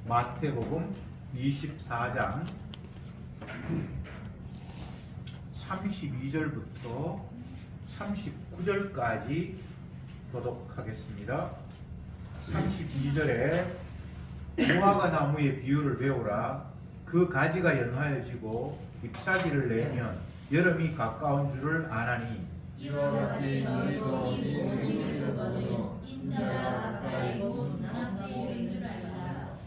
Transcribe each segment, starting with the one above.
마태복음 24장 32절부터 39절까지 교독하겠습니다. 32절에 무화과 나무의 비유를 배우라. 그 가지가 연하여지고 잎사귀를 내면 여름이 가까운 줄을 아나니 이와 같이 너희도 이 행위를 거두어 인자가 가까이 곧 나타나게 된 줄 알라.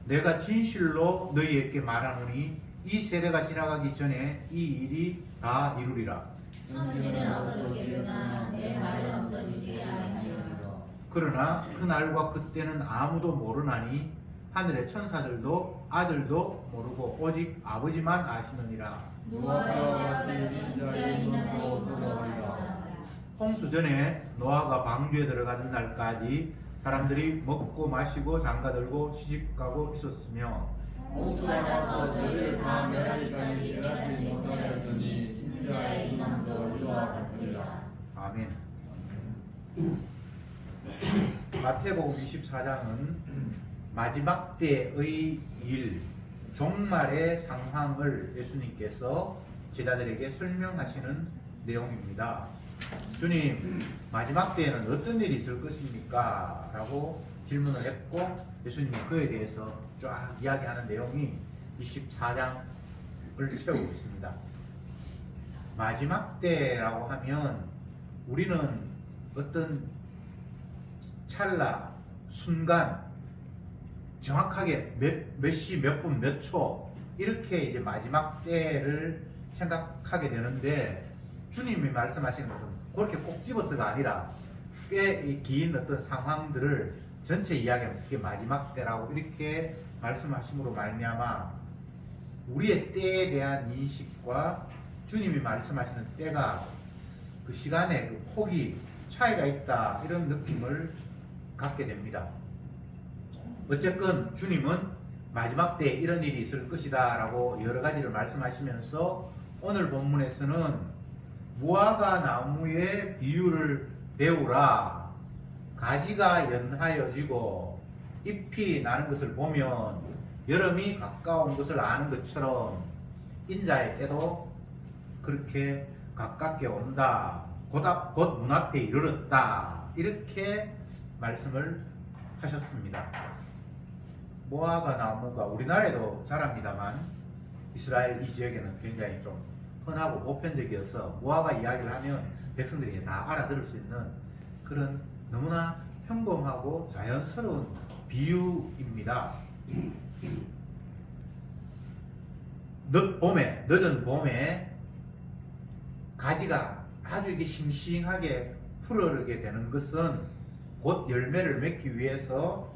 내가 진실로 너희에게 말하노니 이 세대가 지나가기 전에 이 일이 다 이루리라. 천지는 없어지겠으나 내 말은 없어지지 아니하리라. 그러나 그날과 그때는 아무도 모르나니 하늘의 천사들도 아들도 모르고 오직 아버지만 아시느니라. 노아와 같이 진짜의 눈으로 돌아오리라. 홍수 전에 노아가 방주에 들어가는 날까지 사람들이 먹고 마시고 장가들고 시집가고 있었으며 홍수가 나서 저희를 다 멸하기까지 깨닫지 못하였으니 인자의 이남도 이와 같으리라. 아멘. 마태복음 24장은 마지막 때의 일, 종말의 상황을 예수님께서 제자들에게 설명하시는 내용입니다. 주님, 마지막 때에는 어떤 일이 있을 것입니까? 라고 질문을 했고 예수님이 그에 대해서 쫙 이야기하는 내용이 24장을 채우고 있습니다. 마지막 때라고 하면 우리는 어떤 찰나, 순간, 정확하게 몇 시, 몇 분, 몇 초 이렇게 이제 마지막 때를 생각하게 되는데 주님이 말씀하시는 것은 그렇게 꼭 집어서가 아니라 꽤 긴 어떤 상황들을 전체 이야기하면서 그게 마지막 때라고 이렇게 말씀하심으로 말미암아 우리의 때에 대한 인식과 주님이 말씀하시는 때가 그 시간의 그 폭이 차이가 있다 이런 느낌을 갖게 됩니다. 어쨌건 주님은 마지막 때에 이런 일이 있을 것이다 라고 여러 가지를 말씀하시면서 오늘 본문에서는 무화과 나무의 비유를 배우라. 가지가 연하여지고 잎이 나는 것을 보면 여름이 가까운 것을 아는 것처럼 인자의 때도 그렇게 가깝게 온다. 곧 눈앞에 이르렀다. 이렇게 말씀을 하셨습니다. 무화과 나무가 우리나라에도 자랍니다만 이스라엘 이 지역에는 굉장히 좀 흔하고 보편적이어서 무화과 이야기를 하면 백성들이 다 알아들을 수 있는 그런 너무나 평범하고 자연스러운 비유입니다. 늦은 봄에 가지가 아주 이게 싱싱하게 푸르게 되는 것은 곧 열매를 맺기 위해서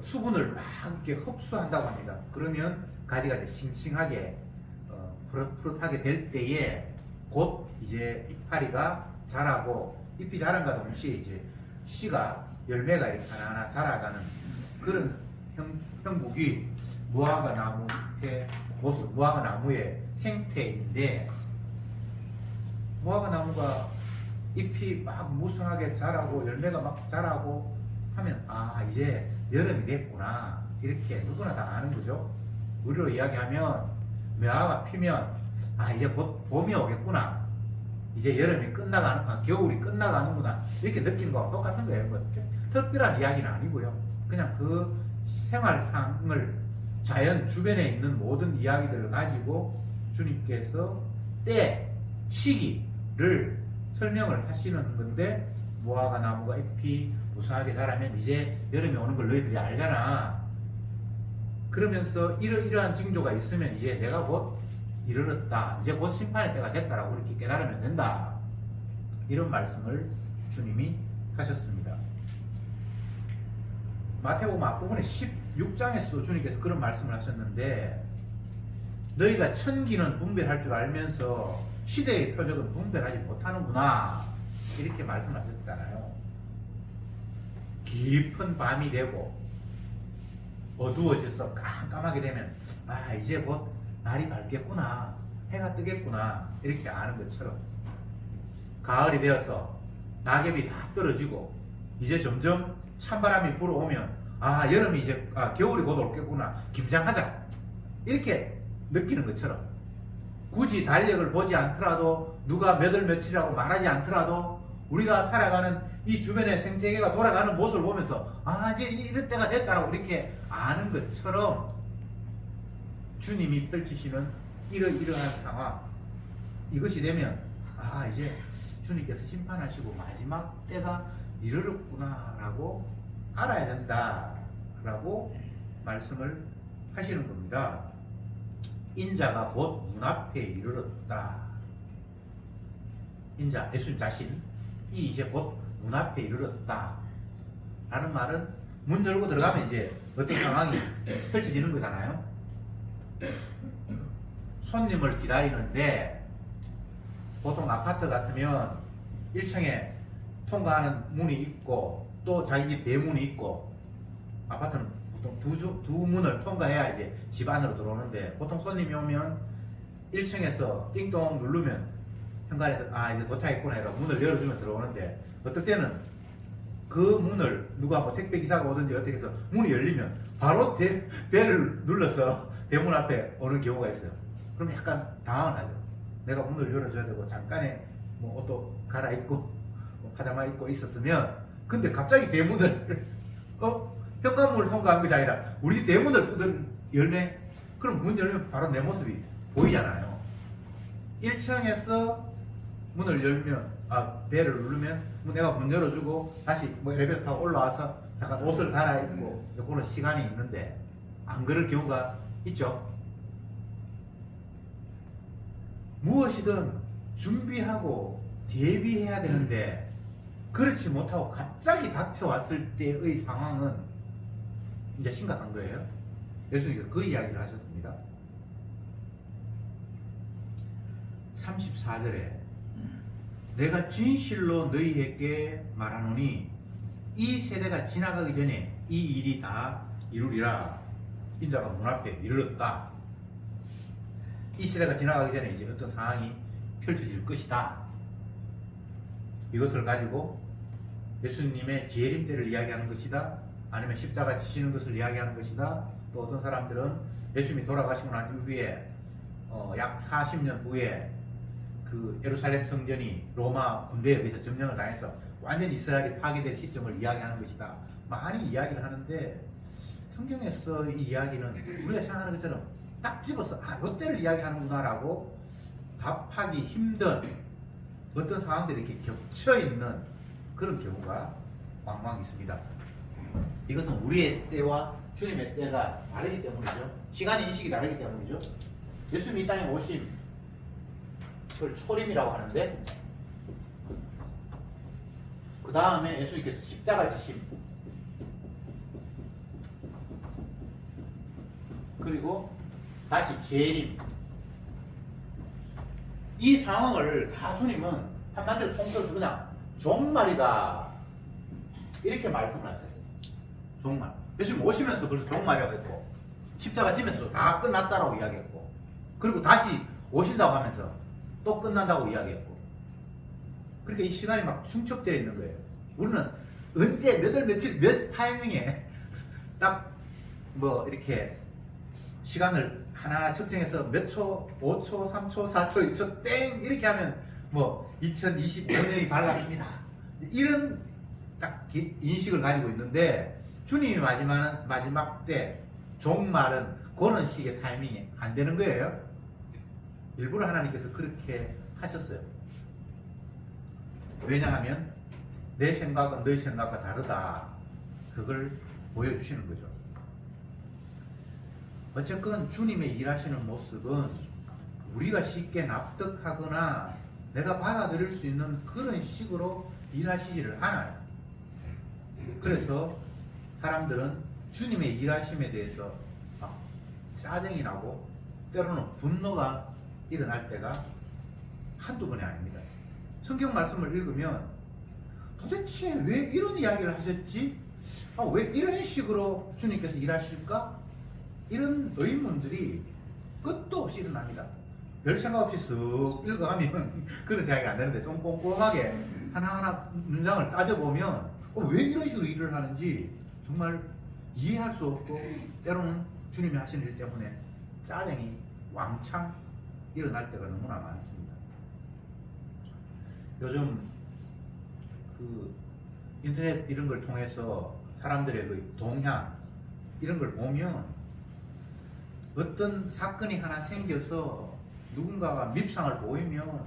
수분을 막 이렇게 흡수한다고 합니다. 그러면 가지가 이제 싱싱하게 푸릇푸릇하게 될 때에 곧 이제 이파리가 자라고 잎이 자란과 동시에 이제 씨가 열매가 이렇게 하나하나 자라가는 그런 형국이 무화과 나무의 모습, 무화과 나무의 생태인데 무화과 나무가 잎이 막 무성하게 자라고 열매가 막 자라고 하면 아 이제 여름이 됐구나 이렇게 누구나 다 아는 거죠. 우리로 이야기하면 매화가 피면 아 이제 곧 봄이 오겠구나 이제 여름이 끝나가는 겨울이 끝나가는구나 이렇게 느끼는 거와 똑같은 거예요. 뭐 특별한 이야기는 아니고요. 그냥 그 생활상을 자연 주변에 있는 모든 이야기들을 가지고 주님께서 때 시기를 설명을 하시는 건데 무화과 나무가 잎이 무성하게 자라면 이제 여름이 오는 걸 너희들이 알잖아. 그러면서 이러한 징조가 있으면 이제 내가 곧 이르렀다. 이제 곧 심판의 때가 됐다라고 이렇게 깨달으면 된다. 이런 말씀을 주님이 하셨습니다. 마태복음 앞부분에 16장에서도 주님께서 그런 말씀을 하셨는데 너희가 천기는 분별할 줄 알면서 시대의 표적은 분별하지 못하는구나 이렇게 말씀하셨잖아요. 깊은 밤이 되고 어두워져서 깜깜하게 되면 아 이제 곧 날이 밝겠구나 해가 뜨겠구나 이렇게 아는 것처럼 가을이 되어서 낙엽이 다 떨어지고 이제 점점 찬바람이 불어오면 여름이 이제 겨울이 곧 올겠구나, 김장하자, 이렇게 느끼는 것처럼, 굳이 달력을 보지 않더라도, 누가 몇 월 며칠이라고 말하지 않더라도 우리가 살아가는 이 주변의 생태계가 돌아가는 모습을 보면서 이제 이럴 때가 됐다라고 이렇게 아는 것처럼, 주님이 펼치시는 이러한 상황, 이것이 되면 이제 주님께서 심판하시고 마지막 때가 이르렀구나 라고 알아야 된다 라고 말씀을 하시는 겁니다. 인자가 곧 문 앞에 이르렀다. 인자, 예수님 자신이 이제 곧 문 앞에 이르렀다 라는 말은 문 열고 들어가면 이제 어떤 상황이 펼쳐지는 거잖아요. 손님을 기다리는데, 보통 아파트 같으면 1층에 통과하는 문이 있고 또 자기 집 대문이 있고, 아파트는 보통 두 문을 통과해야 이제 집 안으로 들어오는데, 보통 손님이 오면 1층에서 띵동 누르면 현관에서 이제 도착했구나 해서 문을 열어주면 들어오는데, 어떨 때는 그 문을 누가 뭐 택배 기사가 오든지 어떻게 해서 문이 열리면 바로 벨을 눌러서 대문 앞에 오는 경우가 있어요. 그러면 약간 당황을 하죠. 내가 문을 열어줘야 되고 잠깐에 뭐 옷도 갈아입고 뭐 파자마 입고 있었으면, 근데 갑자기 대문을 현관문을 통과한 것이 아니라 우리 집 대문을 열네? 그럼 문 열면 바로 내 모습이 보이잖아요. 1층에서 문을 열면 벨을 누르면 내가 문 열어주고 다시 뭐 엘리베이터 타고 올라와서 잠깐 옷을 갈아입고 그런 시간이 있는데, 안 그럴 경우가 있죠. 무엇이든 준비하고 대비해야 되는데 그렇지 못하고 갑자기 닥쳐왔을 때의 상황은 이제 심각한 거예요. 예수님께서 그 이야기를 하셨습니다. 34절에 내가 진실로 너희에게 말하노니 이 세대가 지나가기 전에 이 일이 다 이루리라. 인자가 문 앞에 이르렀다. 이 시대가 지나가기 전에 이제 어떤 상황이 펼쳐질 것이다. 이것을 가지고 예수님의 재림 때를 이야기하는 것이다, 아니면 십자가 지시는 것을 이야기하는 것이다. 또 어떤 사람들은 예수님이 돌아가시고 난 이후에 약 40년 후에 그 예루살렘 성전이 로마 군대에 의해서 점령을 당해서 완전히 이스라엘이 파괴될 시점을 이야기하는 것이다. 많이 이야기를 하는데, 성경에서 이 이야기는 우리가 생각하는 것처럼 딱 집어서 이때를 이야기하는구나 라고 답하기 힘든 어떤 상황들이 이렇게 겹쳐있는 그런 경우가 왕왕 있습니다. 이것은 우리의 때와 주님의 때가 다르기 때문이죠. 시간 인식이 다르기 때문이죠. 예수님이 이 땅에 오심, 그걸 초림이라고 하는데, 그 다음에 예수님께서 십자가 지심, 그리고 다시 재림, 이 상황을 다 주님은 한마디로 통틀어서 그냥 종말이다 이렇게 말씀을 하세요. 종말. 예수님 오시면서 벌써 종말이라고 했고, 십자가 지면서 다 끝났다라고 이야기했고, 그리고 다시 오신다고 하면서 또 끝난다고 이야기했고, 그러니까 이 시간이 막 중첩되어 있는 거예요. 우리는 언제 몇 월 며칠 몇 타이밍에 딱 뭐 이렇게 시간을 하나하나 측정해서 몇 초, 5초, 3초, 4초, 2초 땡 이렇게 하면 뭐 2025년이 밝았습니다. 이런 딱 인식을 가지고 있는데, 주님이 마지막 때 종말은 그런 식의 타이밍이 안 되는 거예요. 일부러 하나님께서 그렇게 하셨어요. 왜냐하면 내 생각은 너희 생각과 다르다, 그걸 보여주시는 거죠. 어쨌건 주님의 일하시는 모습은 우리가 쉽게 납득하거나 내가 받아들일 수 있는 그런 식으로 일하시지를 않아요. 그래서 사람들은 주님의 일하심에 대해서 짜증이 나고 때로는 분노가 일어날 때가 한두 번이 아닙니다. 성경 말씀을 읽으면 도대체 왜 이런 이야기를 하셨지? 왜 이런 식으로 주님께서 일하실까? 이런 의문들이 끝도 없이 일어납니다. 별 생각 없이 쓱 읽어가면 그런 생각이 안 되는데, 좀 꼼꼼하게 하나하나 문장을 따져보면 왜 이런 식으로 일을 하는지 정말 이해할 수 없고 때로는 주님이 하시는 일 때문에 짜증이 왕창 일어날 때가 너무나 많습니다. 요즘 그 인터넷 이런 걸 통해서 사람들의 그 동향 이런 걸 보면 어떤 사건이 하나 생겨서 누군가가 밉상을 보이면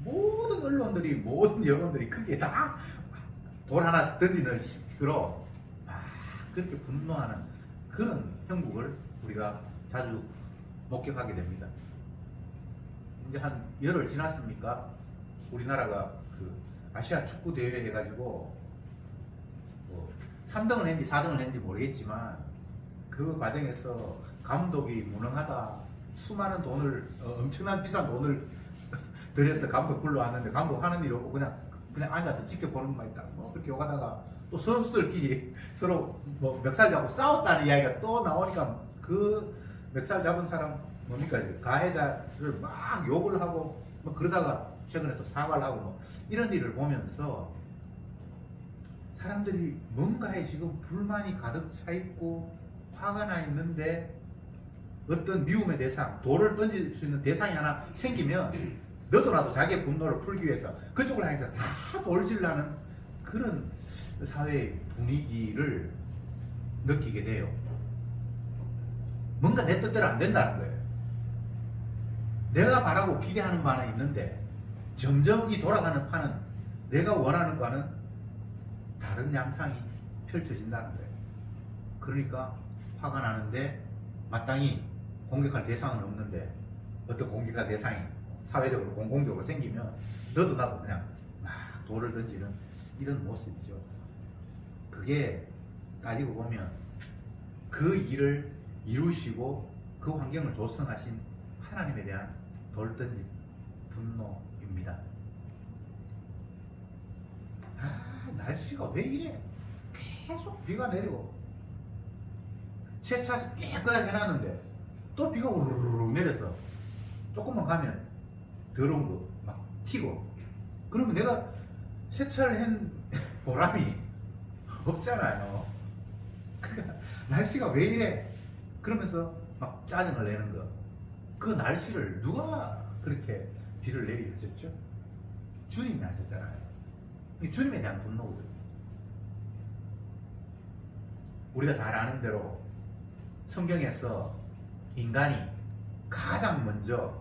모든 언론들이 모든 여론들이 크게 다 돌 하나 던지는 식으로 막 그렇게 분노하는 그런 형국을 우리가 자주 목격하게 됩니다. 이제 한 열흘 지났습니까? 우리나라가 그 아시아 축구 대회 해가지고 뭐 3등을 했는지 4등을 했는지 모르겠지만 그 과정에서 감독이 무능하다, 수많은 돈을 엄청난 비싼 돈을 들여서 감독 불러왔는데 감독 하는 일 없고 그냥 앉아서 지켜보는 것만 있다. 뭐 그렇게 욕하다가 또 선수들끼리 서로 뭐 멱살 잡고 싸웠다는 이야기가 또 나오니까 그 멱살 잡은 사람 뭡니까 가해자를 막 욕을 하고 뭐 그러다가 최근에 또 사과를 하고 뭐 이런 일을 보면서 사람들이 뭔가에 지금 불만이 가득 차 있고 화가 나 있는데 어떤 미움의 대상, 돌을 던질 수 있는 대상이 하나 생기면 너도 나도 자기의 분노를 풀기 위해서 그쪽을 향해서 다 돌질라는 그런 사회의 분위기를 느끼게 돼요. 뭔가 내 뜻대로 안 된다는 거예요. 내가 바라고 기대하는 바는 있는데 점점 이 돌아가는 판은 내가 원하는 바는 다른 양상이 펼쳐진다는 거예요. 그러니까 화가 나는데 마땅히 공격할 대상은 없는데 어떤 공격할 대상이 사회적으로 공공적으로 생기면 너도 나도 그냥 막 돌을 던지는 이런 모습이죠. 그게 따지고 보면 그 일을 이루시고 그 환경을 조성하신 하나님에 대한 돌 던짐 분노입니다. 날씨가 왜 이래? 계속 비가 내리고 세차 깨끗하게 해놨는데 또 비가 우르르 내려서 조금만 가면 더러운 거 막 튀고 그러면 내가 세차를 한 보람이 없잖아요. 그러니까 날씨가 왜 이래? 그러면서 막 짜증을 내는 거. 그 날씨를 누가 그렇게 비를 내리게 하셨죠? 주님이 하셨잖아요. 이 주님에 대한 분노거든요. 우리가 잘 아는 대로 성경에서 인간이 가장 먼저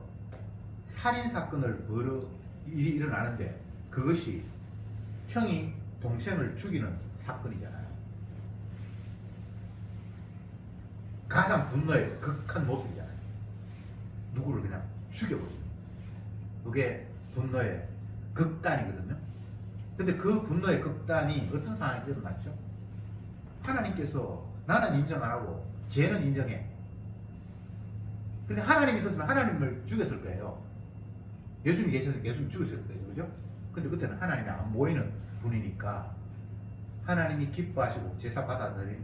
살인사건을 일이 일어나는데 그것이 형이 동생을 죽이는 사건이잖아요. 가장 분노의 극한 모습이잖아요. 누구를 그냥 죽여버리는. 그게 분노의 극단이거든요. 근데 그 분노의 극단이 어떤 상황에서 일어났죠? 하나님께서 나는 인정 안 하고 쟤는 인정해. 근데 하나님이 있었으면 하나님을 죽였을 거예요. 예수님이 계셨으면 예수님 죽였을 거예요. 그죠? 근데 그때는 하나님이 안 보이는 분이니까 하나님이 기뻐하시고 제사 받아들인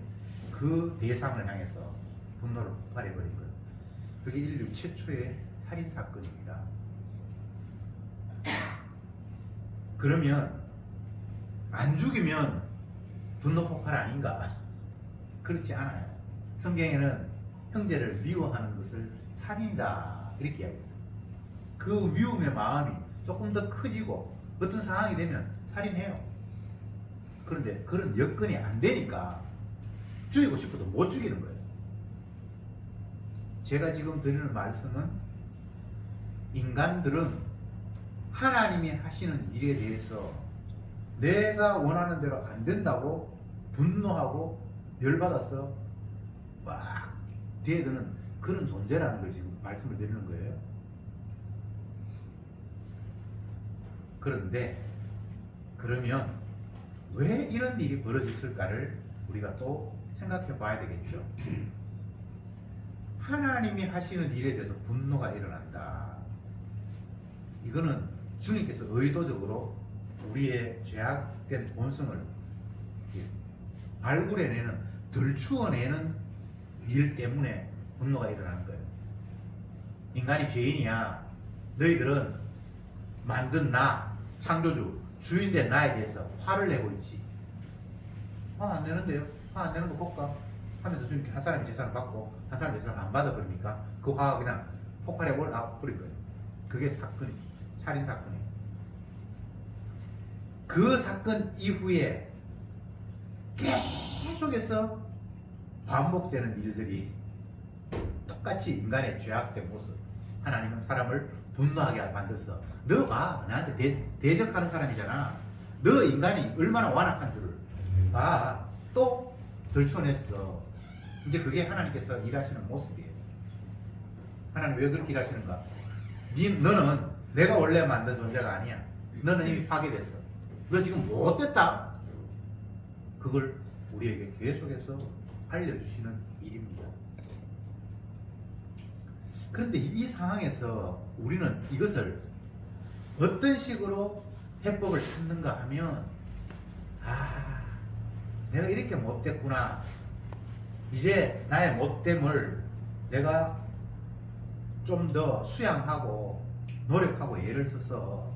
그 대상을 향해서 분노를 폭발해버린 거예요. 그게 인류 최초의 살인사건입니다. 그러면 안 죽이면 분노 폭발 아닌가? 그렇지 않아요. 성경에는 형제를 미워하는 것을 살인이다 이렇게 이야기했어요. 그 미움의 마음이 조금 더 커지고 어떤 상황이 되면 살인해요. 그런데 그런 여건이 안 되니까 죽이고 싶어도 못 죽이는 거예요. 제가 지금 드리는 말씀은 인간들은 하나님이 하시는 일에 대해서 내가 원하는 대로 안 된다고 분노하고 열받아서 막 대드는 그런 존재라는 걸 지금 말씀을 드리는 거예요. 그런데 그러면 왜 이런 일이 벌어졌을까를 우리가 또 생각해 봐야 되겠죠. 하나님이 하시는 일에 대해서 분노가 일어난다. 이거는 주님께서 의도적으로 우리의 죄악된 본성을 발굴해내는, 들추어내는 일 때문에 분노가 일어나는 거예요. 인간이 죄인이야. 너희들은 만든 나, 창조주, 주인된 나에 대해서 화를 내고 있지. 화 안 내는데요? 화 안 내는 거 볼까? 하면서 주님께 한 사람이 재산을 받고 한 사람이 재산을 안 받아버리니까 그 화가 그냥 폭발해 올라버린 거예요. 그게 사건이 살인 사건이에요. 그 사건 이후에 계속해서 반복되는 일들이 똑같이 인간의 죄악된 모습. 하나님은 사람을 분노하게 만들어서 너 봐, 나한테 대적하는 사람이잖아. 너 인간이 얼마나 완악한 줄을 봐. 또 들춰냈어. 이제 그게 하나님께서 일하시는 모습이에요. 하나님 왜 그렇게 일하시는가? 너는 내가 원래 만든 존재가 아니야. 너는 이미 파괴됐어. 너 지금 못됐다. 그걸 우리에게 계속해서 알려주시는 일입니다. 그런데 이 상황에서 우리는 이것을 어떤 식으로 해법을 찾는가 하면, 내가 이렇게 못됐구나. 이제 나의 못됨을 내가 좀 더 수양하고 노력하고 애를 써서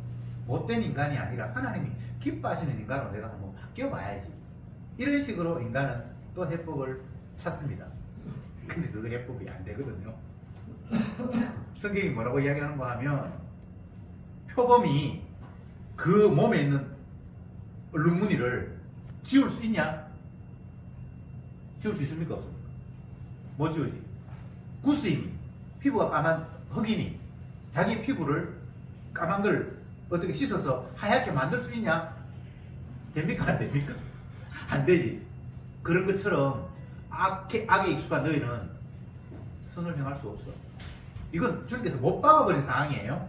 못된 인간이 아니라 하나님이 기뻐하시는 인간으로 내가 한번 바뀌어봐야지. 이런 식으로 인간은 또 해법을 찾습니다. 근데 그 해법이 안 되거든요. 성경이 뭐라고 이야기하는가 하면, 표범이 그 몸에 있는 얼룩무늬를 지울 수 있냐? 지울 수 있습니까? 없습니까? 못 지우지. 구스인이, 피부가 까만 흑인이 자기 피부를 까만 걸 어떻게 씻어서 하얗게 만들 수 있냐? 됩니까? 안 됩니까? 안 되지. 그런 것처럼 악에 익숙한 너희는 선을 행할 수 없어. 이건 주님께서 못 박아버린 상황이에요.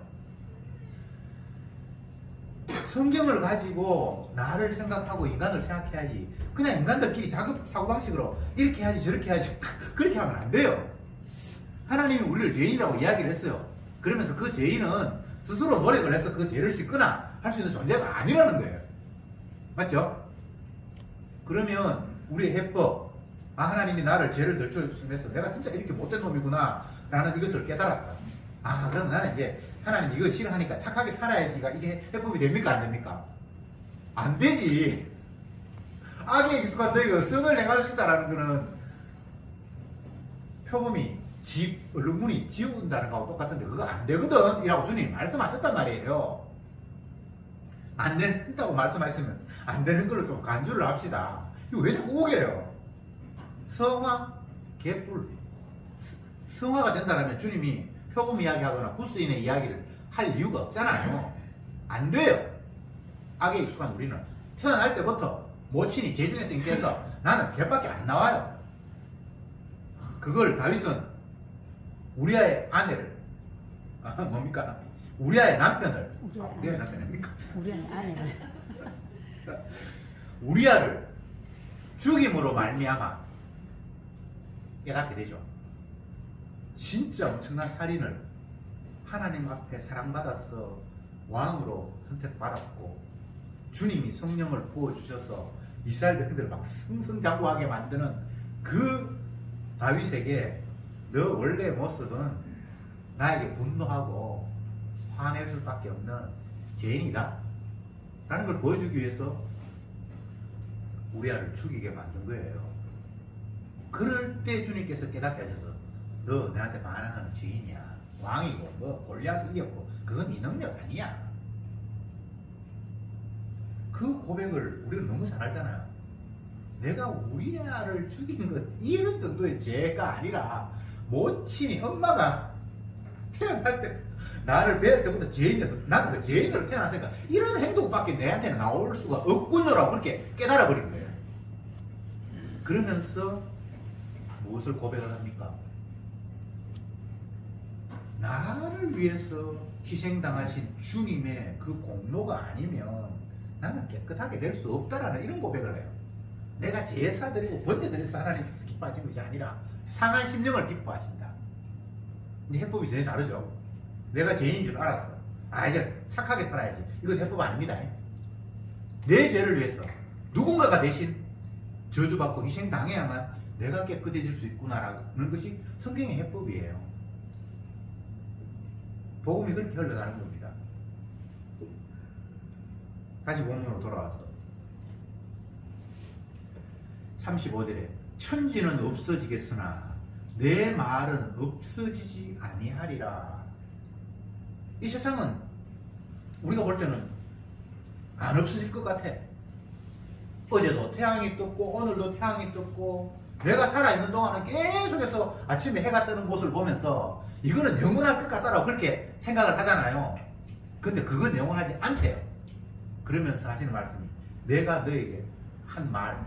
성경을 가지고 나를 생각하고 인간을 생각해야지. 그냥 인간들끼리 사고방식으로 이렇게 해야지 저렇게 해야지 그렇게 하면 안 돼요. 하나님이 우리를 죄인이라고 이야기를 했어요. 그러면서 그 죄인은 스스로 노력을 해서 그 죄를 씻거나 할 수 있는 존재가 아니라는 거예요. 맞죠? 그러면 우리의 해법, 하나님이 나를 죄를 덜쳐주면서 내가 진짜 이렇게 못된 놈이구나 라는 이것을 깨달았다. 그럼 나는 이제 하나님 이거 싫어하니까 착하게 살아야지가 이게 해법이 됩니까? 안 됩니까? 안 되지. 악에 익숙한 너희가 선을 행할 수 있다라는 거는 표범이 얼룩무늬 지운다는 거하고 똑같은데 그거 안 되거든 이라고 주님 말씀하셨단 말이에요. 안 된다고 말씀하시면 안 되는 걸로 좀 간주를 합시다. 이거 왜 자꾸 오게요? 성화, 개뿔. 성화가 된다면 주님이 표범 이야기하거나 구스인의 이야기를 할 이유가 없잖아요. 안 돼요. 악에 익숙한 우리는 태어날 때부터 모친이 죄 중에서 인기해서 나는 죄밖에 안 나와요. 그걸 다윗은 우리아의 아내를 뭡니까? 우리아의 남편을 우리아의 남편입니까? 우리아의 아내를 우리아를 죽임으로 말미암아 깨닫게 되죠. 진짜 엄청난 살인을 하나님 앞에 사랑받아서 왕으로 선택받았고 주님이 성령을 부어주셔서 이스라엘 백성들을 막 승승장구하게 만드는 그 다윗에게 너 원래 모습은 나에게 분노하고 화낼 수밖에 없는 죄인이다 라는 걸 보여주기 위해서 우리아를 죽이게 만든 거예요. 그럴 때 주님께서 깨닫게 하셔서 너 내한테 반항하는 죄인이야. 왕이고 뭐 골리앗을 이겼고 그건 네 능력 아니야. 그 고백을 우리는 너무 잘 알잖아요. 내가 우리아를 죽인 것 이런 정도의 죄가 아니라 모친이 엄마가 태어날 때 나를 배울 때부터 죄인이어서 나도 그 죄인으로 태어났으니까 이런 행동밖에 내한테 나올 수가 없군요라고 그렇게 깨달아버린 거예요. 그러면서 무엇을 고백을 합니까? 나를 위해서 희생당하신 주님의 그 공로가 아니면 나는 깨끗하게 될 수 없다라는 이런 고백을 해요. 내가 제사드리고 번제드려서 하나님께서 기뻐하신 것이 아니라 상한 심령을 기뻐하신다. 근데 해법이 전혀 다르죠. 내가 죄인인 줄 알았어. 이제 착하게 살아야지. 이건 해법 아닙니다. 내 죄를 위해서 누군가가 대신 저주받고 희생당해야만 내가 깨끗해질 수 있구나라는 것이 성경의 해법이에요. 복음이 그렇게 흘러가는 겁니다. 다시 본문으로 돌아와서 35절에 천지는 없어지겠으나 내 말은 없어지지 아니하리라. 이 세상은 우리가 볼 때는 안 없어질 것 같아. 어제도 태양이 떴고 오늘도 태양이 떴고 내가 살아있는 동안은 계속해서 아침에 해가 뜨는 모습을 보면서 이거는 영원할 것 같다라고 그렇게 생각을 하잖아요. 근데 그건 영원하지 않대요. 그러면서 하시는 말씀이 내가 너에게 한 말,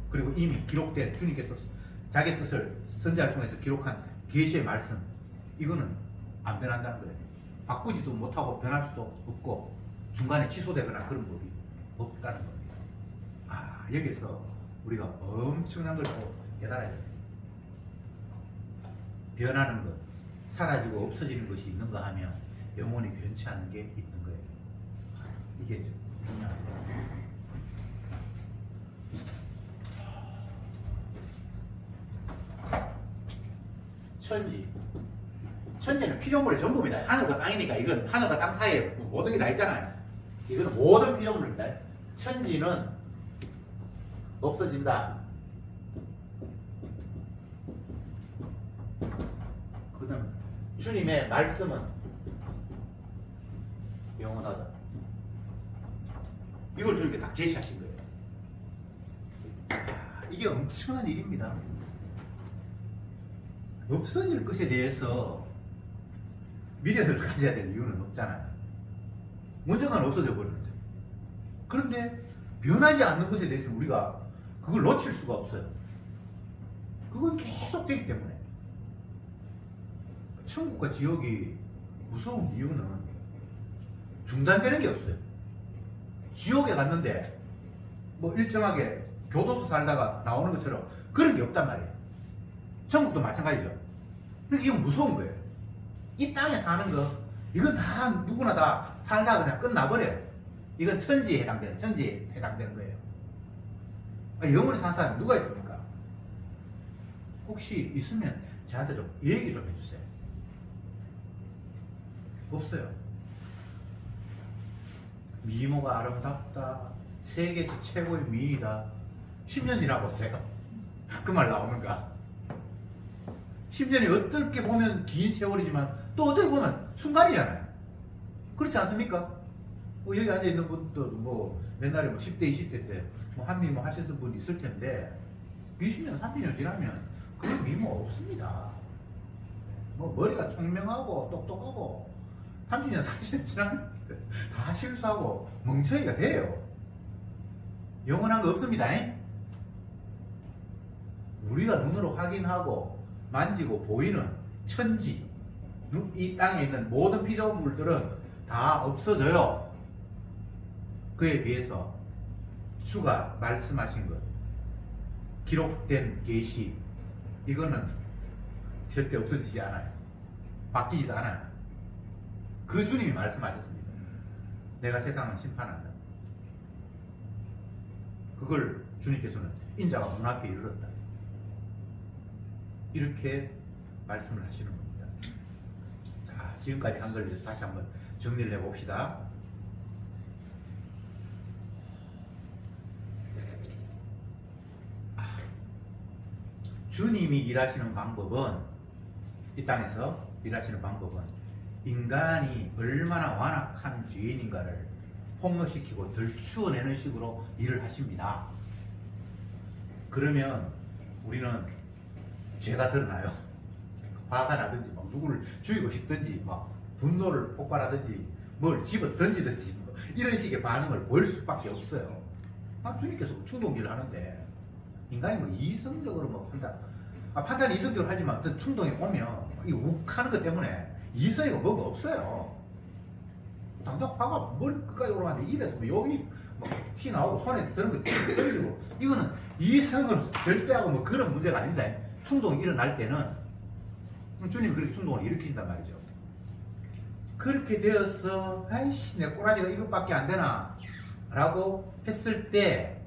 그리고 이미 기록된 주님께서 자기 뜻을 선지자를 통해서 기록한 계시의 말씀, 이거는 안 변한다는 거예요. 바꾸지도 못하고 변할 수도 없고 중간에 취소되거나 그런 법이 없다는 겁니다. 아, 여기서 우리가 엄청난 걸 또 깨달아야 돼요. 변하는 것, 사라지고 없어지는 것이 있는가 하면 영원히 변치 않는 게 있는 거예요. 이게 중요합니다. 천지는 피조물의 전부입니다. 하늘과 땅이니까 이건 하늘과 땅 사이에 모든 게 다 있잖아요. 이거는 모든 피조물입니다. 천지는 없어진다. 그다음 주님의 말씀은 영원하다. 이걸 주님께 딱 제시하신 거예요. 이게 엄청난 일입니다. 없어질 것에 대해서 미련을 가져야 될 이유는 없잖아요. 먼저는 없어져 버리는데. 그런데 변하지 않는 것에 대해서 우리가 그걸 놓칠 수가 없어요. 그건 계속 되기 때문에. 천국과 지옥이 무서운 이유는 중단되는 게 없어요. 지옥에 갔는데 뭐 일정하게 교도소 살다가 나오는 것처럼 그런 게 없단 말이에요. 천국도 마찬가지죠. 그러니까 이건 무서운 거예요. 이 땅에 사는 거, 이건 다 누구나 다 살다가 그냥 끝나버려요. 이건 천지에 해당되는 거예요. 영원히 사는 사람이 누가 있습니까? 혹시 있으면 저한테 좀 얘기 좀 해주세요. 없어요. 미모가 아름답다, 세계에서 최고의 미인이다. 10년 지나보세요. 그 말 나오는가? 10년이 어떻게 보면 긴 세월이지만 또 어떻게 보면 순간이잖아요. 그렇지 않습니까? 뭐 여기 앉아있는 분도 뭐 옛날에 뭐 10대, 20대 때 뭐 한미 뭐 하셨던 분이 있을 텐데 20년, 30년 지나면 그런 미모 없습니다. 뭐 머리가 총명하고 똑똑하고 30년, 40년 지나면 다 실수하고 멍청이가 돼요. 영원한 거 없습니다. 우리가 눈으로 확인하고 만지고 보이는 천지, 이 땅에 있는 모든 피조물들은 다 없어져요. 그에 비해서 주가 말씀하신 것, 기록된 계시, 이거는 절대 없어지지 않아요. 바뀌지도 않아요. 그 주님이 말씀하셨습니다. 내가 세상을 심판한다. 그걸 주님께서는 인자가 문 앞에 이르렀다. 이렇게 말씀을 하시는 겁니다. 자, 지금까지 한 걸 다시 한번 정리를 해봅시다. 주님이 일하시는 방법은, 이 땅에서 일하시는 방법은 인간이 얼마나 완악한 죄인인가를 폭로시키고 덜추어내는 식으로 일을 하십니다. 그러면 우리는 죄가 드러나요. 화가 나든지 막 누구를 죽이고 싶든지 막 분노를 폭발하든지 뭘 집어 던지든지 뭐 이런 식의 반응을 보일 수밖에 없어요. 주님께서 충동질을 하는데 인간이 뭐 이성적으로 뭐 판단이 이성적으로 하지만 어떤 충동이 오면 이 욱하는 것 때문에 이성이 뭐가 없어요. 당장 화가 머리 끝까지 올라가는데 입에서 뭐 여기 티 나오고 손에 드는 거 떨어지고, 이거는 이성을 절제하고 뭐 그런 문제가 아닙니다. 충동이 일어날 때는 주님이 그렇게 충동을 일으킨단 말이죠. 그렇게 되어서 아이씨 내 꼬라지가 이것밖에 안 되나 라고 했을 때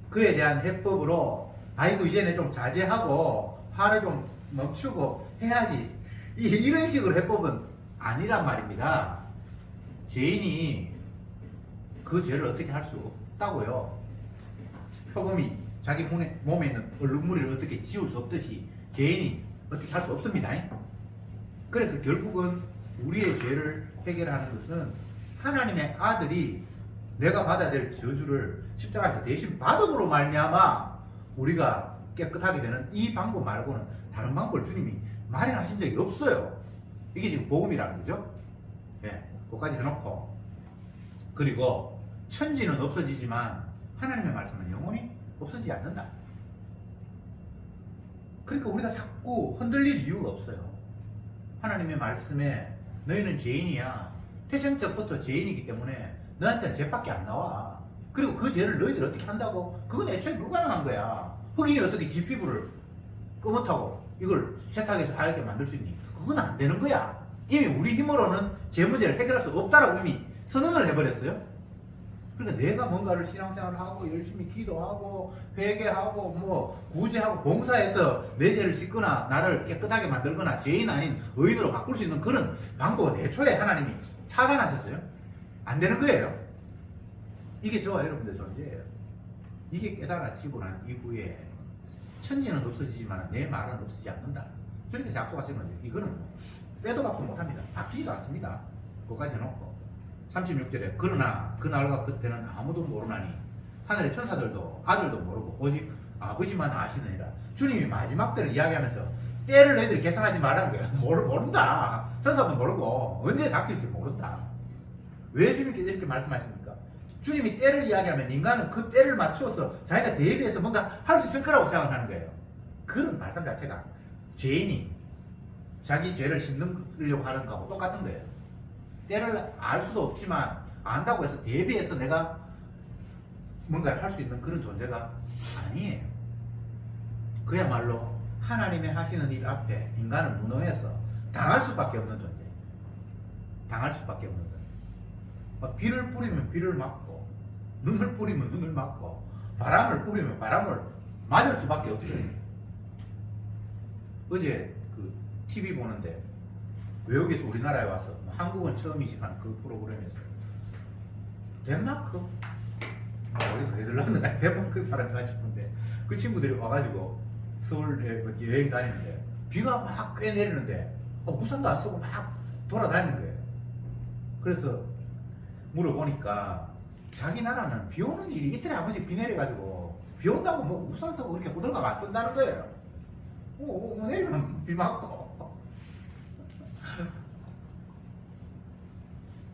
그에 대한 해법으로 아이고 이제는 좀 자제하고 화를 좀 멈추고 해야지, 이런 식으로 해법은 아니란 말입니다. 죄인이 그 죄를 어떻게 할 수 없다고요. 표범이 자기 몸에 있는 얼룩무리를 어떻게 지울 수 없듯이 죄인이 어떻게 할 수 없습니다. 그래서 결국은 우리의 죄를 해결하는 것은 하나님의 아들이 내가 받아야 될 저주를 십자가에서 대신 받음으로 말미암아 우리가 깨끗하게 되는 이 방법 말고는 다른 방법을 주님이 마련하신 적이 없어요. 이게 지금 복음이라는 거죠. 예, 그것까지 해놓고, 그리고 천지는 없어지지만 하나님의 말씀은 영원히 없어지지 않는다. 그러니까 우리가 자꾸 흔들릴 이유가 없어요. 하나님의 말씀에 너희는 죄인이야. 태생적부터 죄인이기 때문에 너한테는 죄밖에 안 나와. 그리고 그 죄를 너희들이 어떻게 한다고? 그건 애초에 불가능한 거야. 흑인이 어떻게 지 피부를 검었다고 이걸 세탁해서 하얗게 만들 수 있니? 그건 안 되는 거야. 이미 우리 힘으로는 죄 문제를 해결할 수 없다라고 이미 선언을 해버렸어요. 그러니까 내가 뭔가를 신앙생활을 하고 열심히 기도하고 회개하고 뭐 구제하고 봉사해서 내 죄를 씻거나 나를 깨끗하게 만들거나 죄인 아닌 의인으로 바꿀 수 있는 그런 방법은 애초에 하나님이 차단하셨어요. 안 되는 거예요. 이게 저와 여러분들 존재예요. 이게 깨달아지고 난 이후에 천지는 없어지지만 내 말은 없어지지 않는다. 주님께서 약속하신 건데 이거는 빼도 박도 못합니다. 바뀌지도 않습니다. 그것까지 해놓고 36절에 그러나 그날과 그때는 아무도 모르나니 하늘의 천사들도 아들도 모르고 오직 아버지만 아시느니라. 주님이 마지막 때를 이야기하면서 때를 너희들이 계산하지 말라는 거예요. 모른다. 천사도 모르고 언제 닥칠지 모른다. 왜 주님께서 이렇게 말씀하십니까? 주님이 때를 이야기하면 인간은 그 때를 맞추어서 자기가 대비해서 뭔가 할 수 있을 거라고 생각하는 거예요. 그런 말씀 자체가 죄인이 자기 죄를 씻으려고 하는 거하고 똑같은 거예요. 때를 알 수도 없지만 안다고 해서 대비해서 내가 뭔가를 할 수 있는 그런 존재가 아니에요. 그야말로 하나님의 하시는 일 앞에 인간은 무능해서 당할 수밖에 없는 존재. 당할 수밖에 없는 존재. 비를 뿌리면 비를 맞고 눈을 뿌리면 눈을 맞고 바람을 뿌리면 바람을 맞을 수밖에 없어요. 어제 그 TV 보는데 외국에서 우리나라에 와서 한국은 처음 이직하는 그 프로그램에서 덴마크? 우리도 네덜란드가 덴마크 사람인가 싶은데 그 친구들이 와가지고 서울에 여행 다니는데 비가 막 꽤 내리는데 우산도 안 쓰고 막 돌아다니는 거예요. 그래서 물어보니까 자기 나라는 비 오는 일이 이틀에 한 번씩 비 내려가지고 비 온다고 뭐 우산 쓰고 이렇게 호들갑 안 뜬다는 거예요. 내리면 비 맞고.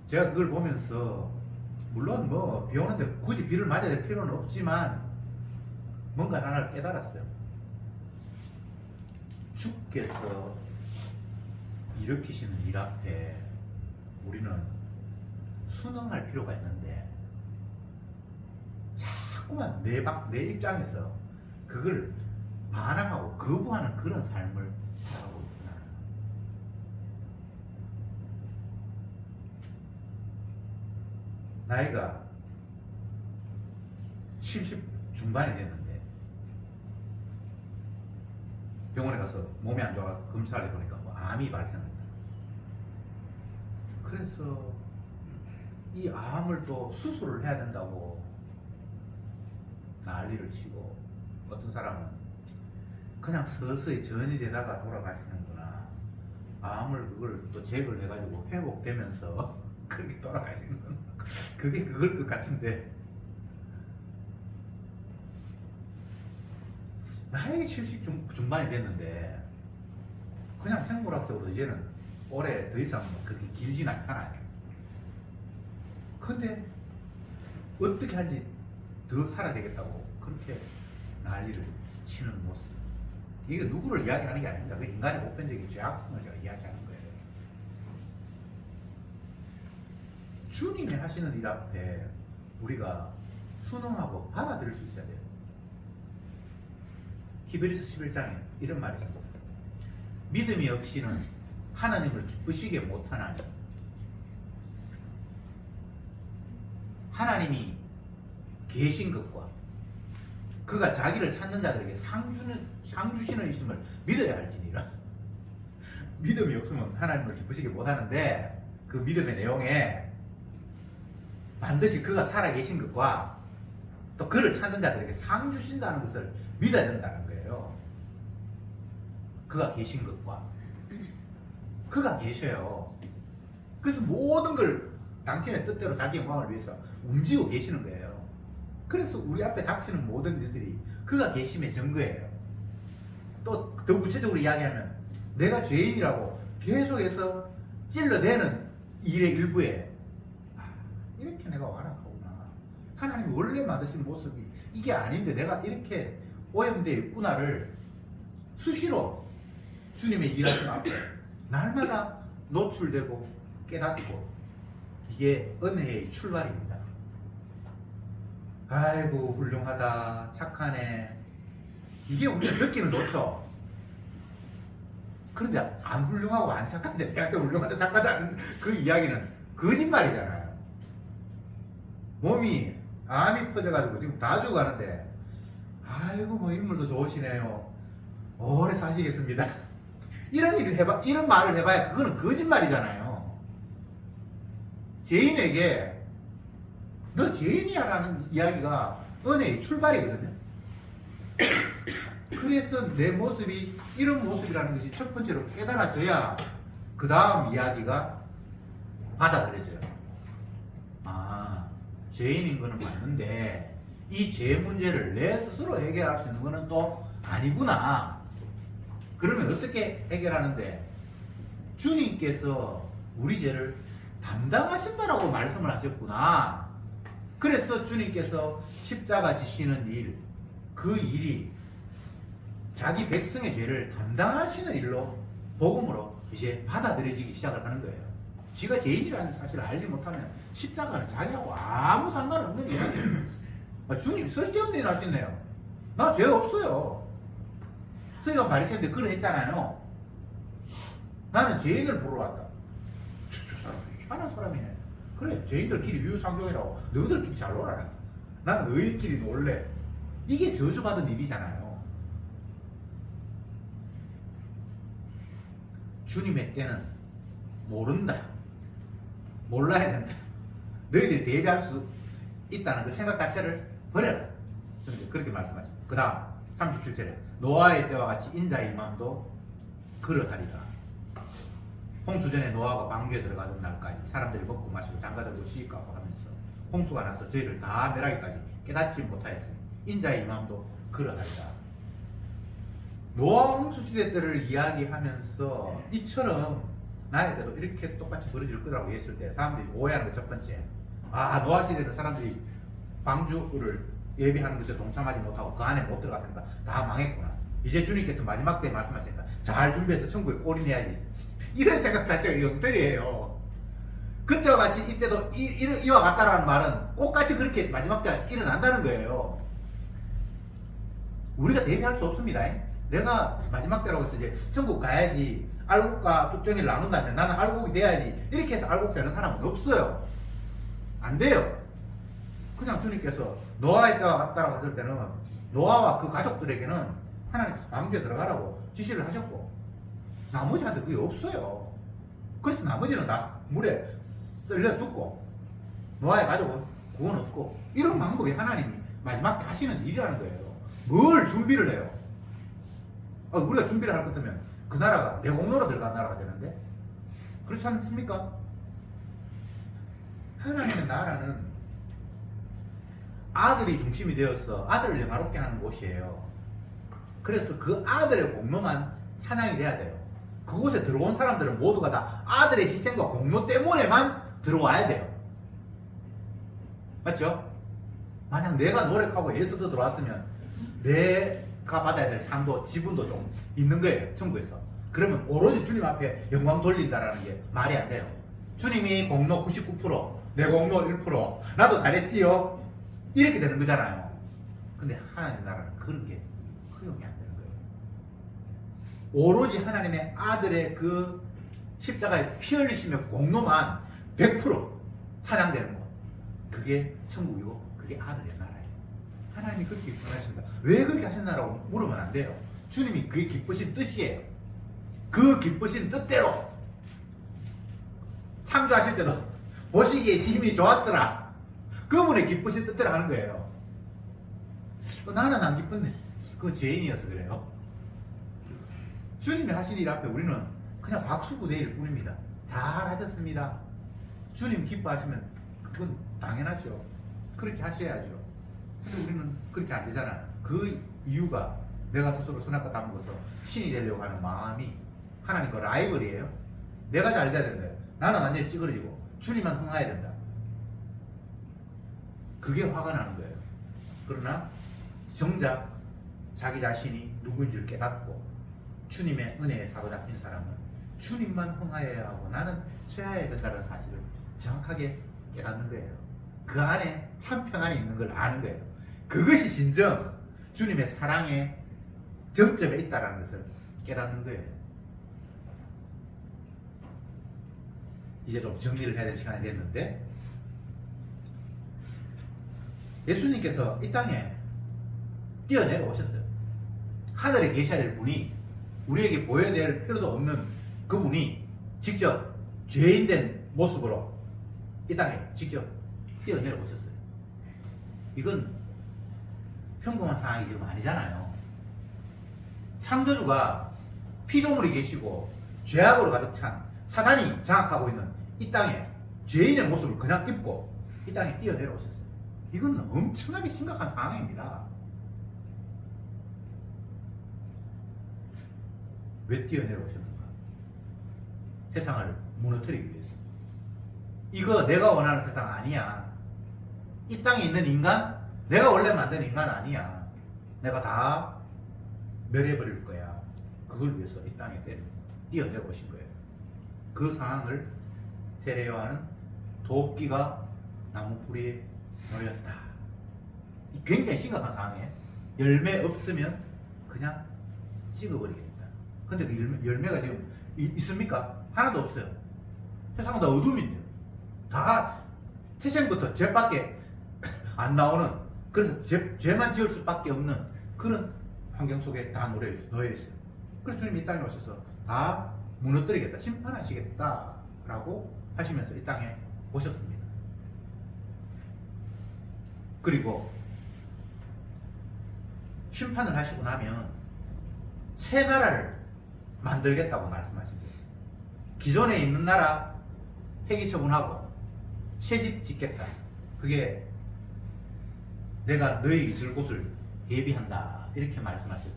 제가 그걸 보면서 물론 뭐 비 오는데 굳이 비를 맞아야 될 필요는 없지만 뭔가 하나를 깨달았어요. 주께서 일으키시는 일 앞에 우리는 순응할 필요가 있는데 자꾸만 내 입장에서 그걸 반항하고 거부하는 그런 삶을 살아가고 있구나. 나이가 70 중반이 됐는데 병원에 가서 몸이 안 좋아 검사를 해보니까 뭐 암이 발생했다. 그래서 이 암을 또 수술을 해야 된다고 난리를 치고 어떤 사람은 그냥 서서히 전이 되다가 돌아가시는구나. 암을 그걸 또 제거를 해가지고 회복되면서 그렇게 돌아가시는 건 그게 그걸 것 같은데 나이가 70 중반이 됐는데 그냥 생물학적으로 이제는 올해 더 이상 그렇게 길진 않잖아요. 근데 어떻게 하지 더 살아야 되겠다고 그렇게 난리를 치는 모습. 이게 누구를 이야기하는 게 아닙니다. 그 인간의 보편적인 죄악성을 제가 이야기하는 거예요. 주님이 하시는 일 앞에 우리가 순응하고 받아들일 수 있어야 돼요. 히브리서 11장에 이런 말이 있습니다. 믿음이 없이는 하나님을 기쁘시게 못하나니. 하나님이 계신 것과 그가 자기를 찾는 자들에게 상 주시는 이심을 믿어야 할지니라. 믿음이 없으면 하나님을 기쁘시게 못하는데 그 믿음의 내용에 반드시 그가 살아계신 것과 또 그를 찾는 자들에게 상 주신다는 것을 믿어야 된다는 거예요. 그가 계신 것과 그가 계셔요. 그래서 모든 걸 당신의 뜻대로 자기 영광을 위해서 움직이고 계시는 거예요. 그래서 우리 앞에 닥치는 모든 일들이 그가 계심의 증거예요. 또 더 구체적으로 이야기하면 내가 죄인이라고 계속해서 찔러대는 일의 일부에 이렇게 내가 완악하구나. 하나님이 원래 만드신 모습이 이게 아닌데 내가 이렇게 오염되어 있구나를 수시로 주님의 일하심 앞에 날마다 노출되고 깨닫고 이게 은혜의 출발입니다. 아이고 훌륭하다 착하네 이게 우리가 느끼는 좋죠. 그런데 안 훌륭하고 안 착한데 대학교 훌륭하다 착하다는 그 이야기는 거짓말이잖아요. 몸이 암이 퍼져가지고 지금 다 죽어가는데 아이고 뭐 인물도 좋으시네요 오래 사시겠습니다 이런 말을 해봐야 그거는 거짓말이잖아요. 죄인에게 너 죄인이야 라는 이야기가 은혜의 출발이거든요. 그래서 내 모습이 이런 모습이라는 것이 첫 번째로 깨달아져야 그 다음 이야기가 받아들여져요. 아, 죄인인 거는 맞는데 이 죄 문제를 내 스스로 해결할 수 있는 거는 또 아니구나. 그러면 어떻게 해결하는데 주님께서 우리 죄를 담당하신다라고 말씀을 하셨구나. 그래서 주님께서 십자가 지시는 일, 그 일이 자기 백성의 죄를 담당하시는 일로 복음으로 이제 받아들여지기 시작을 하는 거예요. 지가 죄인이라는 사실을 알지 못하면 십자가는 자기하고 아무 상관없는 이야기예요. 주님이 쓸데없는 일 하시네요. 나 죄 없어요. 서기관 바리새인데 그런 했잖아요. 나는 죄인을 보러 왔다. 저 사람 희한한 사람이네. 그래 죄인들끼리 유유상종이라고 너희들끼리 잘 놀아라. 나는 너희끼리 놀래. 이게 저주받은 일이잖아요. 주님의 때는 모른다. 몰라야 된다. 너희들이 대비할 수 있다는 그 생각 자체를 버려라. 그렇게 말씀하십니다. 그 다음 37절에 노아의 때와 같이 인자의 임함도 그러하리라. 홍수전에 노아가 방주에 들어가던 날까지 사람들이 먹고 마시고 장가들도 시집가고 하면서 홍수가 나서 저희를 다 멸하기까지 깨닫지 못하였으니 인자의 임함도 그러하리라. 노아 홍수 시대 때를 이야기하면서 이처럼 나의 때도 이렇게 똑같이 벌어질 거라고 했을 때 사람들이 오해하는 거 첫 번째. 아, 노아 시대는 사람들이 방주를 예비하는 것에 동참하지 못하고 그 안에 못 들어갔으니까 다 망했구나. 이제 주님께서 마지막 때에 말씀하시니까 잘 준비해서 천국에 올인해야지. 이런 생각 자체가 엉터리예요. 그때와 같이 이때도 이와 같다라는 말은 똑같이 그렇게 마지막 때가 일어난다는 거예요. 우리가 대비할 수 없습니다. 내가 마지막 때라고 해서 이제 천국 가야지 알곡과 쭉정이를 나눈다면 나는 알곡이 돼야지 이렇게 해서 알곡 되는 사람은 없어요. 안 돼요. 그냥 주님께서 노아의 때와 같다라고 했을 때는 노아와 그 가족들에게는 하나님께서 방주에 들어가라고 지시를 하셨고 나머지한테 그게 없어요. 그래서 나머지는 다 물에 썰려 죽고 노아의 가족은 구원 없고 이런 방법이 하나님이 마지막 때 하시는 일이라는 거예요. 뭘 준비를 해요? 우리가 준비를 할 것 같으면 그 나라가 내 공로로 들어간 나라가 되는데 그렇지 않습니까? 하나님의 나라는 아들이 중심이 되어서 아들을 영화롭게 하는 곳이에요. 그래서 그 아들의 공로만 찬양이 돼야 돼요. 그곳에 들어온 사람들은 모두가 다 아들의 희생과 공로 때문에만 들어와야 돼요. 맞죠? 만약 내가 노력하고 애써서 들어왔으면 내가 받아야 될 상도 지분도 좀 있는 거예요. 천국에서. 그러면 오로지 주님 앞에 영광 돌린다라는 게 말이 안 돼요. 주님이 공로 99%, 내 공로 1%, 나도 잘했지요. 이렇게 되는 거잖아요. 근데 하나님 나라는 그런 게 허용이 안 되는 거예요. 오로지 하나님의 아들의 그 십자가에 피 흘리시며 공로만 100% 찬양되는 것. 그게 천국이고 그게 아들의 나라예요. 하나님이 그렇게 기뻐하십니다. 왜 그렇게 하셨나라고 물으면 안 돼요. 주님이 그게 기쁘신 뜻이에요. 그 기쁘신 뜻대로 창조하실 때도 보시기에 심히 좋았더라. 그분의 기쁘신 뜻대로 하는 거예요. 나는 안 기쁜데 그건 죄인이어서 그래요. 주님이 하신 일 앞에 우리는 그냥 박수부대일 뿐입니다. 잘하셨습니다. 주님 기뻐하시면 그건 당연하죠. 그렇게 하셔야죠. 근데 우리는 그렇게 안 되잖아. 그 이유가 내가 스스로 선악과 담궈서 신이 되려고 하는 마음이 하나님과 라이벌이에요. 내가 잘 돼야 된다. 나는 완전히 찌그러지고 주님만 흥해야 된다. 그게 화가 나는 거예요. 그러나 정작 자기 자신이 누구인 줄 깨닫고 주님의 은혜에 사로잡힌 사람은 주님만 흥하여야 하고 나는 쇠하여야 된다는 사실을 정확하게 깨닫는 거예요. 그 안에 참 평안이 있는 걸 아는 거예요. 그것이 진정 주님의 사랑의 정점에 있다는 것을 깨닫는 거예요. 이제 좀 정리를 해야 될 시간이 됐는데, 예수님께서 이 땅에 뛰어내려오셨어요. 하늘에 계셔야 될 분이, 우리에게 보여야 될 필요도 없는 그분이 직접 죄인된 모습으로 이 땅에 직접 뛰어내려오셨어요. 이건 평범한 상황이 지금 아니잖아요. 창조주가 피조물이 계시고 죄악으로 가득 찬 사단이 장악하고 있는 이 땅에 죄인의 모습을 그냥 입고 이 땅에 뛰어내려오셨어요. 이건 엄청나게 심각한 상황입니다. 왜 뛰어내려오셨는가? 세상을 무너뜨리기 위해서. 이거 내가 원하는 세상 아니야. 이 땅에 있는 인간, 내가 원래 만든 인간 아니야. 내가 다 멸해버릴 거야. 그걸 위해서 이 땅에 뛰어내려오신 거예요. 그 상황을 세례 요한은 도끼가 나무 뿌리에 놓였다. 굉장히 심각한 상황이에요. 열매 없으면 그냥 찍어버리겠다. 근데 그 열매가 지금 있습니까? 하나도 없어요. 세상은 다 어둠인데요. 다 태생부터 죄밖에 안 나오는, 그래서 죄만 지을 수밖에 없는 그런 환경 속에 다 놓여있어요. 그래서 주님이 이 땅에 오셔서 다 무너뜨리겠다, 심판하시겠다 라고 하시면서 이 땅에 오셨습니다. 그리고 심판을 하시고 나면 새 나라를 만들겠다고 말씀하십니다. 기존에 있는 나라 폐기 처분하고 새 집 짓겠다. 그게 내가 너희 있을 곳을 예비한다. 이렇게 말씀하셨죠.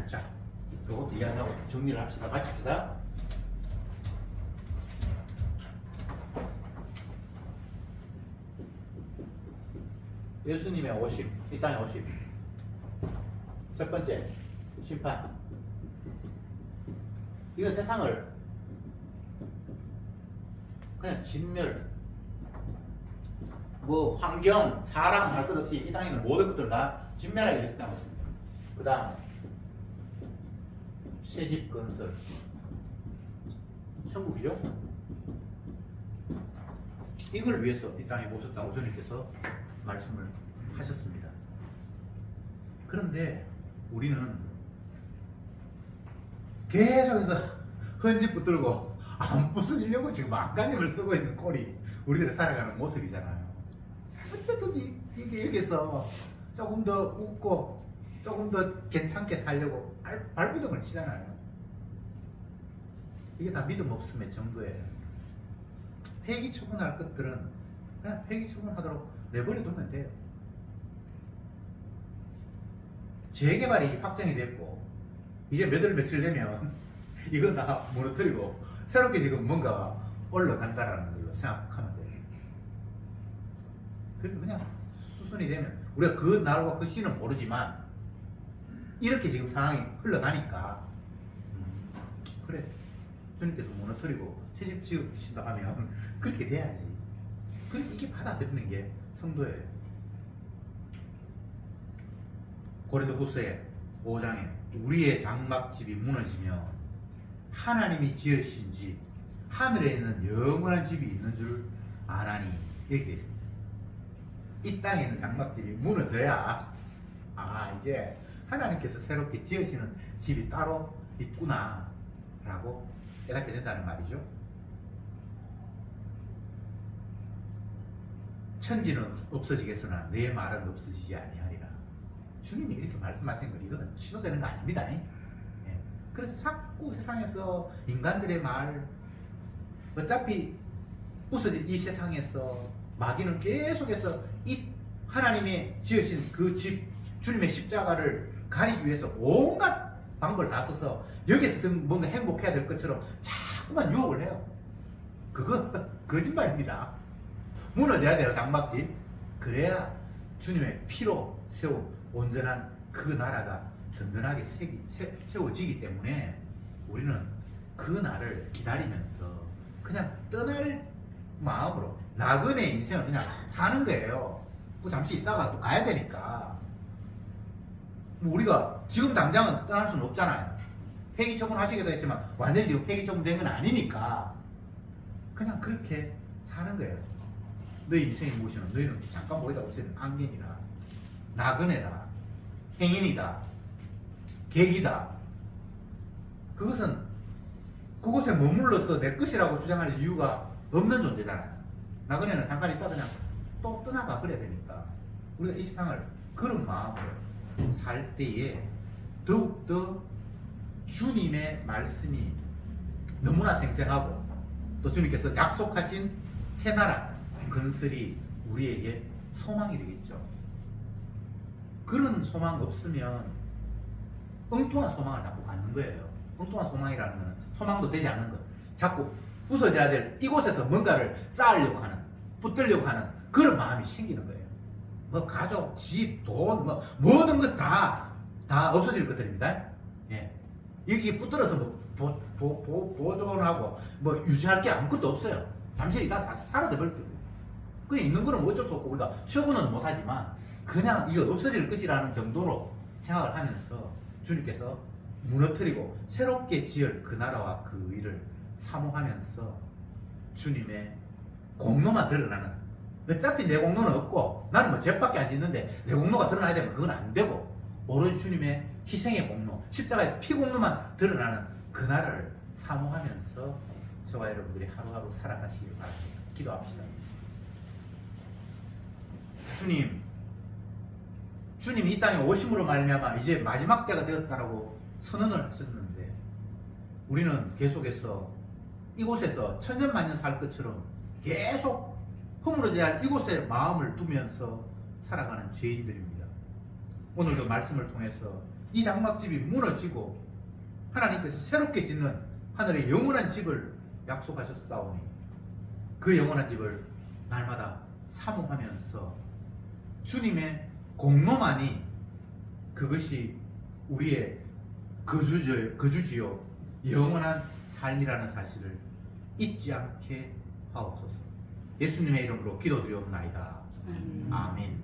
자, 이것도 이해한다고 정리를 합시다. 마칩시다. 예수님의 오심, 이 땅에 오심. 첫 번째, 심판. 이건 세상을 그냥 진멸, 뭐 환경, 사람 할 것 없이 이 땅에 있는 모든 것들을 다 진멸하게 했다고 했습니다. 그 다음 새집 건설, 천국이죠. 이걸 위해서 이 땅에 모셨다고 주님께서 말씀을 하셨습니다. 그런데 우리는 계속해서 헌집 붙들고 안 부수려고 지금 안간힘을 쓰고 있는 꼴이 우리들이 살아가는 모습이잖아요. 어쨌든 이게 여기서 조금 더 웃고 조금 더 괜찮게 살려고 발부둥을 치잖아요. 이게 다 믿음 없음의 증거예요. 폐기 처분할 것들은 그냥 폐기 처분하도록 내버려 두면 돼요. 재개발이 확정이 됐고 이제 며칠 되면 이건 다 무너뜨리고 새롭게 지금 뭔가 올라간다라는 걸로 생각하면 돼요. 그래서 그냥 수순이 되면 우리가 그 날과 그 시는 모르지만 이렇게 지금 상황이 흘러가니까 그래, 주님께서 무너뜨리고 새집 지으신다 하면 그렇게 돼야지. 이게 받아들이는 게 성도예요. 고린도후서의 5장에 우리의 장막집이 무너지며 하나님이 지으신 집 하늘에 있는 영원한 집이 있는 줄 아나니 이렇게 되어 있습니다. 이 땅에 있는 장막집이 무너져야 이제 하나님께서 새롭게 지으시는 집이 따로 있구나 라고 깨닫게 된다는 말이죠. 천지는 없어지겠으나 내 말은 없어지지 아니하리라. 주님이 이렇게 말씀하신 건 이거는 취소되는 거 아닙니다. 예. 그래서 자꾸 세상에서 인간들의 말, 어차피 부서진 이 세상에서 마귀는 계속해서 이 하나님의 지으신 그 집, 주님의 십자가를 가리기 위해서 온갖 방법을 다 써서 여기서 뭔가 행복해야 될 것처럼 자꾸만 유혹을 해요. 그거 거짓말입니다. 무너져야 돼요, 장막집. 그래야 주님의 피로 세운 온전한 그 나라가 든든하게 세워지기 때문에 우리는 그 날을 기다리면서 그냥 떠날 마음으로 나그네 인생을 그냥 사는 거예요. 또 잠시 있다가 또 가야 되니까. 뭐 우리가 지금 당장은 떠날 수는 없잖아요. 폐기 처분하시기도 했지만 완전히 지금 폐기 처분된 건 아니니까 그냥 그렇게 사는 거예요. 너희 인생이 무엇이냐? 너희는 잠깐 보이다 없애는 안견이라, 나그네다, 행인이다, 객이다. 그것은 그곳에 머물러서 내 것이라고 주장할 이유가 없는 존재잖아요. 나그네는 잠깐 있다 그냥 또 떠나가 그래야 되니까 우리가 이 세상을 그런 마음으로 살 때에 더욱더 주님의 말씀이 너무나 생생하고 또 주님께서 약속하신 새나라 건설이 우리에게 소망이 되겠죠. 그런 소망 없으면 엉뚱한 소망을 자꾸 갖는 거예요. 엉뚱한 소망이라는 것은 소망도 되지 않는 것, 자꾸 부서져야 될 이곳에서 뭔가를 쌓으려고 하는, 붙들려고 하는 그런 마음이 생기는 거예요. 뭐 가족, 집, 돈, 뭐 모든 것 다 없어질 것들입니다. 예. 여기 붙들어서 뭐 보존하고 뭐 유지할 게 아무것도 없어요. 잠시 다 사라져 버릴 거예요. 그 있는 거는 뭐 어쩔 수 없고 우리가 처분은 못하지만 그냥 이거 없어질 것이라는 정도로 생각을 하면서 주님께서 무너뜨리고 새롭게 지을 그 나라와 그 의를 사모하면서 주님의 공로만 드러나는, 어차피 내 공로는 없고 나는 뭐 죄밖에 안 짓는데 내 공로가 드러나야 되면 그건 안 되고 오로지 주님의 희생의 공로, 십자가의 피 공로만 드러나는 그 나라를 사모하면서 저와 여러분들이 하루하루 살아가시길 바랍니다. 기도합시다. 주님이 이 땅에 오심으로 말미암아 이제 마지막 때가 되었다라고 선언을 하셨는데 우리는 계속해서 이곳에서 천년만년 살 것처럼 계속 허물어져야 할 이곳에 마음을 두면서 살아가는 죄인들입니다. 오늘도 말씀을 통해서 이 장막집이 무너지고 하나님께서 새롭게 짓는 하늘의 영원한 집을 약속하셨사오니 그 영원한 집을 날마다 사모하면서 주님의 공로만이 그것이 우리의 거주지요 영원한 삶이라는 사실을 잊지 않게 하옵소서. 예수님의 이름으로 기도드리옵나이다. 아멘.